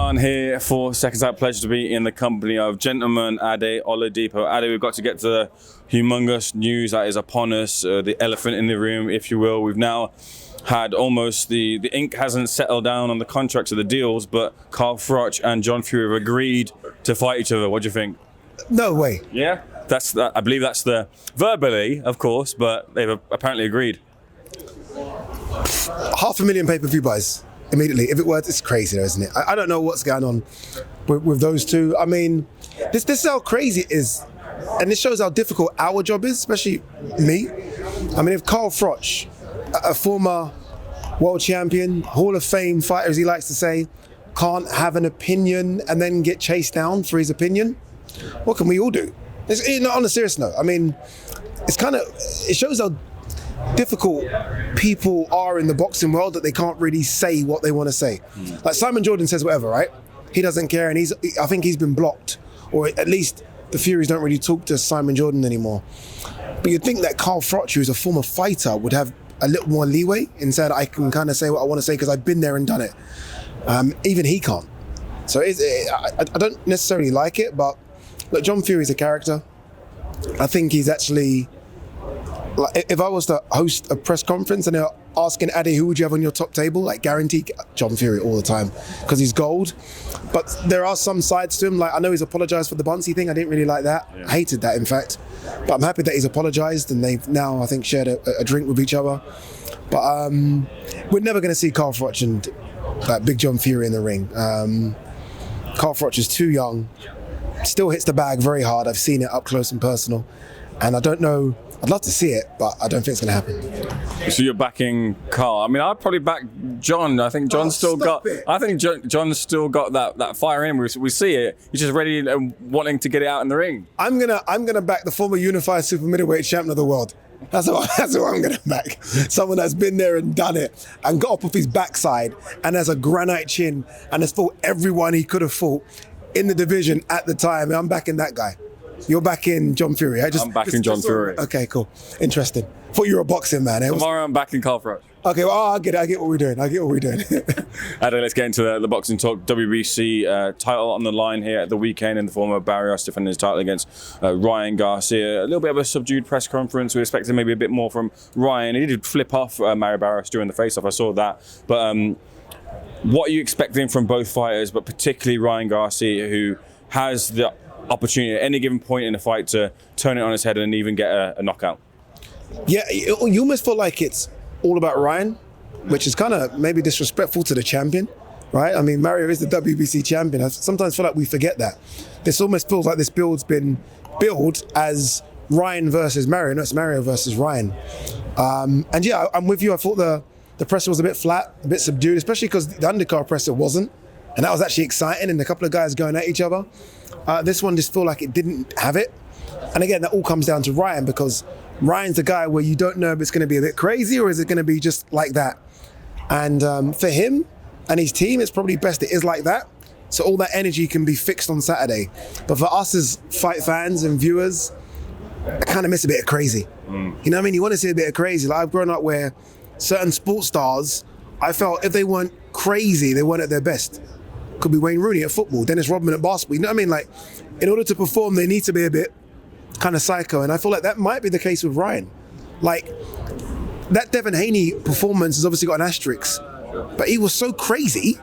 John here for Seconds Out. Pleasure to be in the company of gentleman Ade Oladipo. Ade, we've got to get to the humongous news that is upon us, the elephant in the room, if you will. We've now had almost the ink hasn't settled down on the contracts of the deals, but Carl Froch and John Fury have agreed to fight each other. What do you think? No way. Yeah, I believe that's the verbally, of course, but they've apparently agreed. 500,000 pay-per-view buys immediately. If it were, it's crazy though, isn't it? I don't know what's going on with those two. I mean, this is how crazy it is. And this shows how difficult our job is, especially me. I mean, if Carl Froch, a former world champion, Hall of Fame fighter, as he likes to say, can't have an opinion and then get chased down for his opinion, what can we all do? On a serious note, I mean, it shows how difficult people are in the boxing world that they can't really say what they want to say. Like Simon Jordan says whatever, right? He doesn't care, and I think he's been blocked, or at least the Furies don't really talk to Simon Jordan anymore. But you'd think that Carl Froch, who's a former fighter, would have a little more leeway and said, I can kind of say what I want to say because I've been there and done it. Even he can't. So I don't necessarily like it, but look, John Fury's a character. I think he's actually, like, if I was to host a press conference and they're asking Ade, who would you have on your top table? Like, guaranteed John Fury all the time because he's gold. But there are some sides to him. Like, I know he's apologized for the Bunsey thing. I didn't really like that. Yeah. I hated that, in fact. But I'm happy that he's apologized and they've now, I think, shared a drink with each other. But we're never going to see Carl Froch and Big John Fury in the ring. Carl Froch is too young. Still hits the bag very hard. I've seen it up close and personal. And I don't know, I'd love to see it, but I don't think it's going to happen. So you're backing Carl. I mean, I'd probably back John. I think John's still got John's still got that fire in him. We see it. He's just ready and wanting to get it out in the ring. I'm gonna back the former unified super middleweight champion of the world. That's what I'm gonna back. Someone that's been there and done it and got up off his backside and has a granite chin and has fought everyone he could have fought in the division at the time. I'm backing that guy. You're backing John Fury. I'm backing John Fury. Okay, cool. Interesting. Thought you were a boxing man. Tomorrow I'm backing Carl Froch. Okay, well, I get it. I get what we're doing. Ade, let's get into the boxing talk. WBC title on the line here at the weekend, and the former Barrios defending his title against Ryan Garcia. A little bit of a subdued press conference. We expected maybe a bit more from Ryan. He did flip off Mario Barrios during the face-off. I saw that. But what are you expecting from both fighters, but particularly Ryan Garcia, who has the opportunity at any given point in the fight to turn it on its head and even get a knockout? Yeah, you almost feel like it's all about Ryan, which is kind of maybe disrespectful to the champion, right? I mean, Mario is the WBC champion. I sometimes feel like we forget that. This almost feels like this build's been billed as Ryan versus Mario, no, it's Mario versus Ryan. And yeah, I'm with you. I thought the presser was a bit flat, a bit subdued, especially because the undercard presser wasn't. And that was actually exciting, and a couple of guys going at each other. This one just felt like it didn't have it. And again, that all comes down to Ryan, because Ryan's the guy where you don't know if it's going to be a bit crazy or is it going to be just like that. And for him and his team, it's probably best it is like that. So all that energy can be fixed on Saturday. But for us as fight fans and viewers, I kind of miss a bit of crazy. You know what I mean? You want to see a bit of crazy. Like, I've grown up where certain sports stars, I felt if they weren't crazy, they weren't at their best. Could be Wayne Rooney at football, Dennis Rodman at basketball. You know what I mean? Like, in order to perform, they need to be a bit kind of psycho. And I feel like that might be the case with Ryan. Like, that Devin Haney performance has obviously got an asterisk, but he was so crazy.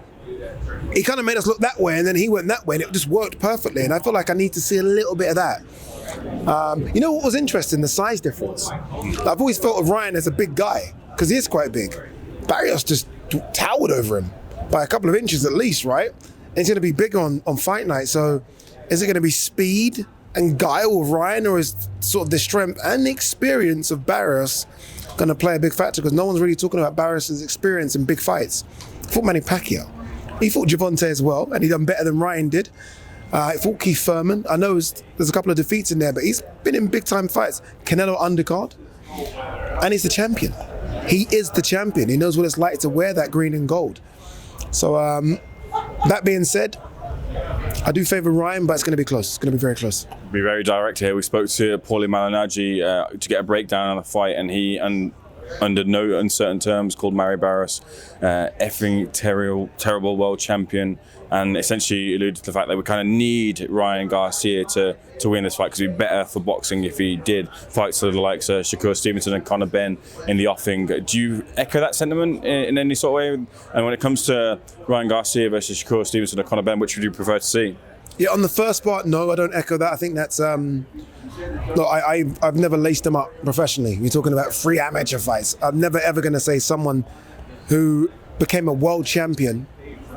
He kind of made us look that way, and then he went that way, and it just worked perfectly. And I feel like I need to see a little bit of that. You know what was interesting? The size difference. I've always felt of Ryan as a big guy, because he is quite big. Barrios just towered over him by a couple of inches at least, right? And he's going to be bigger on fight night. So is it going to be speed and guile with Ryan, or is sort of the strength and the experience of Barrios going to play a big factor? Because no one's really talking about Barrios' experience in big fights. He fought Manny Pacquiao. He fought Javante as well, and he done better than Ryan did. He fought Keith Thurman. I know there's a couple of defeats in there, but he's been in big time fights. Canelo undercard, and he's the champion. He is the champion. He knows what it's like to wear that green and gold. So that being said, I do favour Ryan, but it's going to be close. It's going to be very close. Be very direct here. We spoke to Paulie Malignaggi to get a breakdown on the fight, and he under no uncertain terms, called Mario Barrios effing terrible world champion, and essentially alluded to the fact that we kind of need Ryan Garcia to win this fight because it'd be better for boxing if he did fights to the likes of Shakur Stevenson and Conor Benn in the offing. Do you echo that sentiment in any sort of way? And when it comes to Ryan Garcia versus Shakur Stevenson or Conor Benn, which would you prefer to see? Yeah, on the first part, no, I don't echo that. I think that's look, I've never laced them up professionally. You're talking about free amateur fights. I'm never ever going to say someone who became a world champion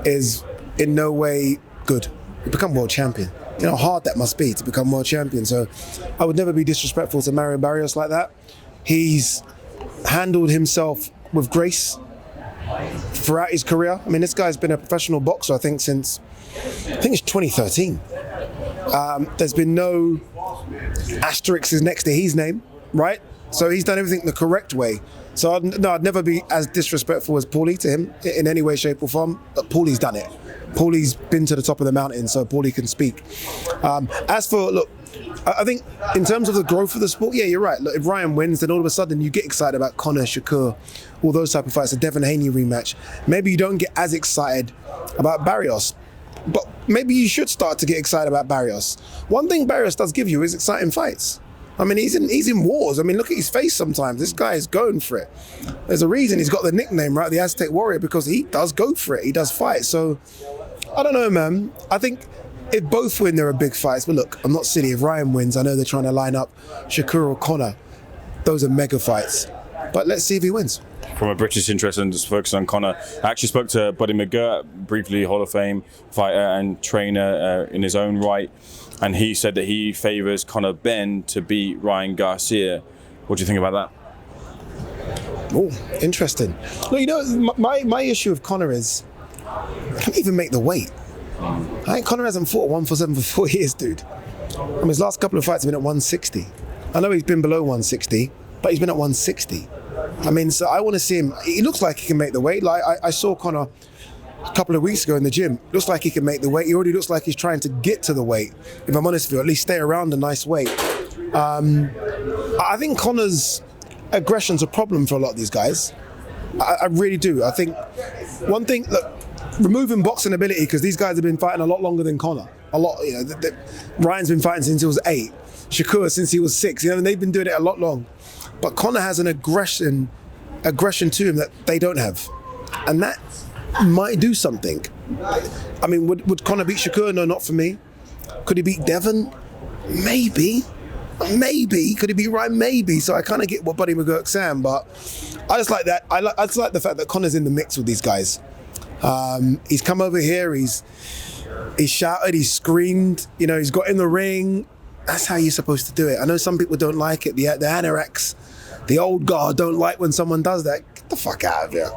is in no way good. You become world champion. You know how hard that must be to become world champion. So I would never be disrespectful to Mario Barrios like that. He's handled himself with grace throughout his career. I mean, this guy's been a professional boxer, I think it's 2013. There's been no asterisks next to his name, right? So he's done everything the correct way. So I'd never be as disrespectful as Paulie to him in any way, shape or form. But Paulie's done it. Paulie's been to the top of the mountain, so Paulie can speak. As for, look, I think in terms of the growth of the sport, yeah, you're right. Look, if Ryan wins, then all of a sudden you get excited about Conor, Shakur, all those type of fights, a Devin Haney rematch. Maybe you don't get as excited about Barrios, but maybe you should start to get excited about Barrios. One thing Barrios does give you is exciting fights. I mean, he's in wars. I mean, look at his face sometimes. This guy is going for it. There's a reason he's got the nickname, right, the Aztec Warrior, because he does go for it. He does fight. So, I don't know, man. I think if both win, there are big fights. But look, I'm not silly. If Ryan wins, I know they're trying to line up Shakur or Conor. Those are mega fights. But let's see if he wins. From a British interest and just focus on Conor, I actually spoke to Buddy McGirt, briefly Hall of Fame fighter and trainer in his own right, and he said that he favours Conor Benn to beat Ryan Garcia. What do you think about that? Oh, interesting. Look, you know, my issue with Conor is he can't even make the weight. I think Conor hasn't fought 147 for 4 years, dude. I mean, his last couple of fights have been at 160. I know he's been below 160, but he's been at 160. I mean, so I want to see him. He looks like he can make the weight. Like I saw Conor a couple of weeks ago in the gym. Looks like he can make the weight. He already looks like he's trying to get to the weight. If I'm honest with you, at least stay around a nice weight. I think Conor's aggression's a problem for a lot of these guys. I really do. I think one thing, look, removing boxing ability, because these guys have been fighting a lot longer than Conor. A lot, you know. Ryan's been fighting since he was 8. Shakur since he was 6. You know, and they've been doing it a lot long. But Conor has an aggression to him that they don't have, and that might do something. I mean, would Conor beat Shakur? No, not for me. Could he beat Devin? Maybe. Could he beat Ryan? Maybe. So I kind of get what Buddy McGurk's saying, but I just like that. I just like the fact that Conor's in the mix with these guys. He's come over here. He's shouted. He's screamed. You know, he's got in the ring. That's how you're supposed to do it. I know some people don't like it. The anoraks, the old guard don't like when someone does that. Get the fuck out of here.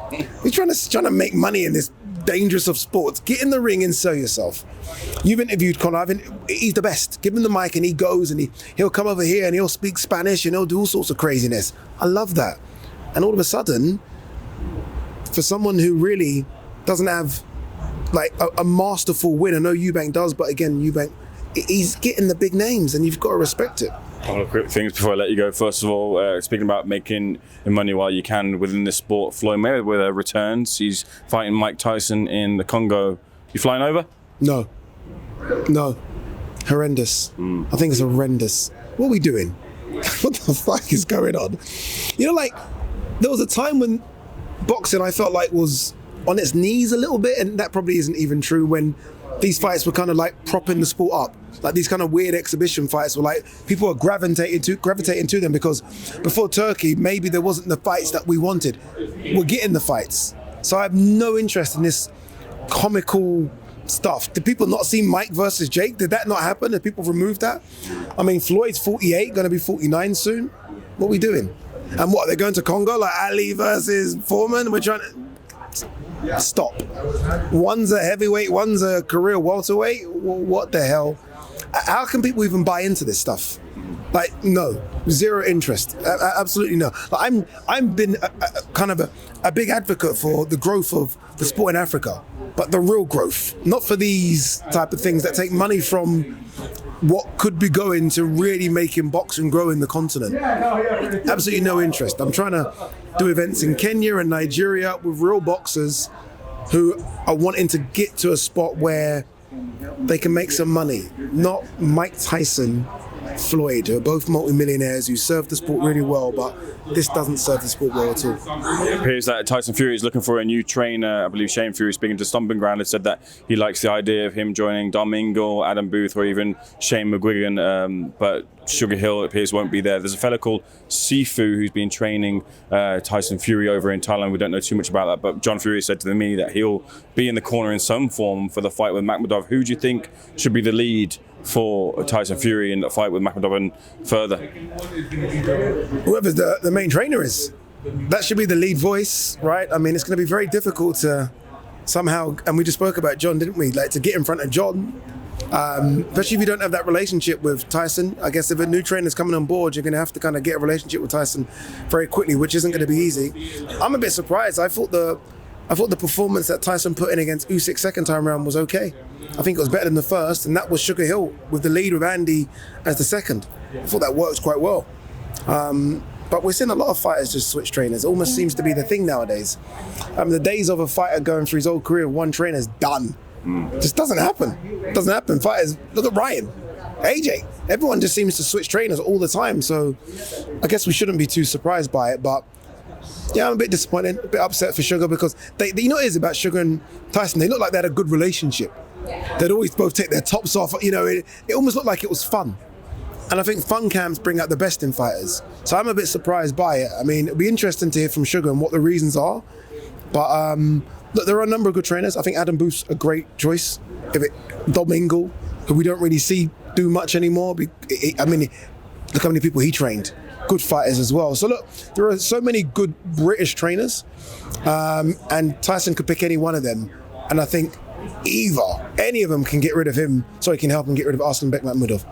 You're trying to make money in this dangerous of sports. Get in the ring and sell yourself. You've interviewed Conor. He's the best. Give him the mic and he goes and he'll come over here and he'll speak Spanish and he'll do all sorts of craziness. I love that. And all of a sudden, for someone who really doesn't have like a masterful win, I know Eubank does, but again, Eubank, he's getting the big names and you've got to respect it. A couple of quick things before I let you go. First of all, speaking about making money while you can within this sport, Floyd Mayweather returns. He's fighting Mike Tyson in the Congo. You flying over? No. Horrendous. I think it's horrendous. What are we doing? What the fuck is going on? You know, like, there was a time when boxing I felt like was on its knees a little bit, and that probably isn't even true, when these fights were kind of like propping the sport up. Like these kind of weird exhibition fights were like, people were gravitating to them because before Turkey, maybe there wasn't the fights that we wanted. We're getting the fights. So I have no interest in this comical stuff. Did people not see Mike versus Jake? Did that not happen? Did people remove that? I mean, Floyd's 48, going to be 49 soon. What are we doing? And what, they're going to Congo like Ali versus Foreman? We're trying to... Stop. One's a heavyweight, one's a career welterweight. What the hell? How can people even buy into this stuff? Like, no, zero interest. Absolutely no. Like, I'm been kind of a big advocate for the growth of the sport in Africa, but the real growth, not for these type of things that take money from what could be going to really making boxing grow in the continent. Absolutely no interest. I'm trying to do events in Kenya and Nigeria with real boxers who are wanting to get to a spot where they can make some money. Not Mike Tyson, Floyd, who are both multimillionaires who serve the sport really well, but this doesn't serve the sport well at all. It appears that Tyson Fury is looking for a new trainer. I believe Shane Fury, speaking to Stomping Ground, has said that he likes the idea of him joining Dom Ingle, Adam Booth, or even Shane McGuigan, but Sugar Hill, it appears, won't be there. There's a fella called Sifu who's been training Tyson Fury over in Thailand. We don't know too much about that, but John Fury said to me that he'll be in the corner in some form for the fight with Makhmudov. Who do you think should be the lead for Tyson Fury in the fight with Makhmudov and further? Whoever the main trainer is, that should be the lead voice, right? I mean, it's going to be very difficult to somehow, and we just spoke about John, didn't we? Like, to get in front of John, especially if you don't have that relationship with Tyson. I guess if a new trainer's coming on board, you're going to have to kind of get a relationship with Tyson very quickly, which isn't going to be easy. I'm a bit surprised. I thought the performance that Tyson put in against Usyk second time around was okay. I think it was better than the first, and that was Sugar Hill with the lead with Andy as the second. I thought that worked quite well. But we're seeing a lot of fighters just switch trainers. It almost seems to be the thing nowadays. The days of a fighter going through his whole career with one trainer is done. Just doesn't happen. It doesn't happen. Fighters, look at Ryan, AJ. Everyone just seems to switch trainers all the time. So I guess we shouldn't be too surprised by it. But yeah, I'm a bit disappointed, a bit upset for Sugar because they you know what it is about Sugar and Tyson? They look like they had a good relationship. They'd always both take their tops off. You know, it almost looked like it was fun. And I think fun camps bring out the best in fighters. So I'm a bit surprised by it. I mean, it'll be interesting to hear from Sugar and what the reasons are. But look, there are a number of good trainers. I think Adam Booth's a great choice. Dom Ingle, who we don't really see do much anymore. I mean, look how many people he trained. Good fighters as well. So look, there are so many good British trainers, and Tyson could pick any one of them. And I think any of them can get rid of him, so he can help him get rid of Arslan Bekmambetov.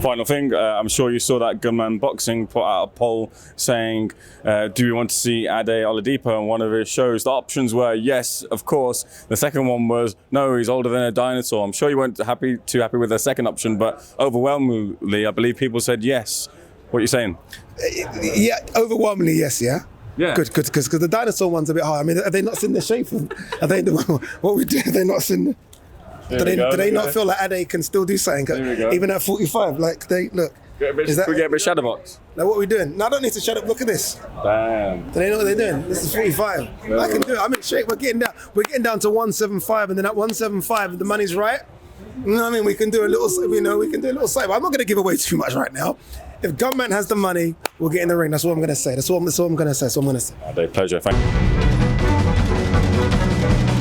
Final thing, I'm sure you saw that Gunman Boxing put out a poll saying, do you want to see Ade Oladipo on one of his shows? The options were yes, of course. The second one was no, he's older than a dinosaur. I'm sure you weren't too happy with the second option, but overwhelmingly, I believe people said yes. What are you saying? Yeah, overwhelmingly yes, yeah. Yeah. Good, because the dinosaur one's a bit hard. I mean, have they not seen the shape of? Are they what we do? Have they not seen? Do they not feel like Ade can still do something even at 45? Like they look. Can we get a bit shadow box? Now what are we doing? No, I don't need to shut up. Look at this. Damn. Do they know what they're doing? This is 45. No. I can do it. I'm in shape. We're getting down. We're getting down to 175, and then at 175, if the money's right, you know what I mean? We can do a little. We can do a little side. But I'm not going to give away too much right now. If Gunman has the money, we'll get in the ring. That's what I'm going to say. That's what I'm going to say. Ade, pleasure. Thank you.